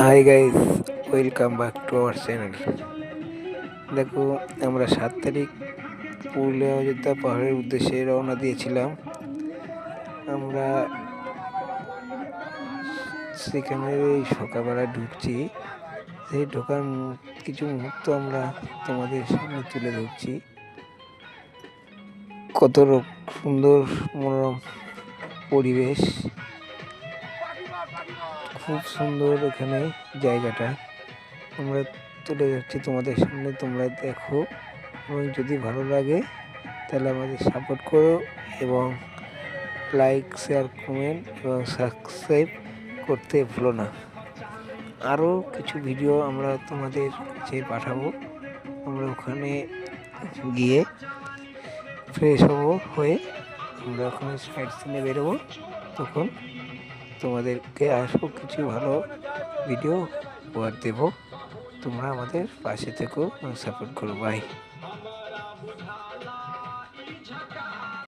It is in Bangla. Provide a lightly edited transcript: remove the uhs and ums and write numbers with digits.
Hi guys, welcome back to our channel. দেখো, আমরা 7 তারিখ পুরুলিয়া অযোধ্যা পাহাড়ের উদ্দেশ্যে রওনা দিয়েছিলাম। আমরা সেখানে এই সকালবেলা ঢুকছি। সেই ঢোকার কিছু মুহূর্ত আমরা তোমাদের সামনে তুলে ধরছি। কত সুন্দর মনোরম পরিবেশ, খুব সুন্দর এখানে জায়গাটা আমরা তুলে যাচ্ছি তোমাদের সামনে। তোমরা দেখো এবং যদি ভালো লাগে তাহলে আমাদের সাপোর্ট করো এবং লাইক, শেয়ার, কমেন্ট এবং সাবস্ক্রাইব করতে ভুলো না। আরও কিছু ভিডিও আমরা তোমাদের কাছে পাঠাবো। আমরা ওখানে গিয়ে ফ্রেশ হয়ে আমরা ওখানে সাইড সিনে বেরোবো। তখন তোমাদেরকে আরও কিছু ভালো ভিডিও উপহার দেবো। তোমরা আমাদের পাশে থেকো এবং সাপোর্ট করো। বাই।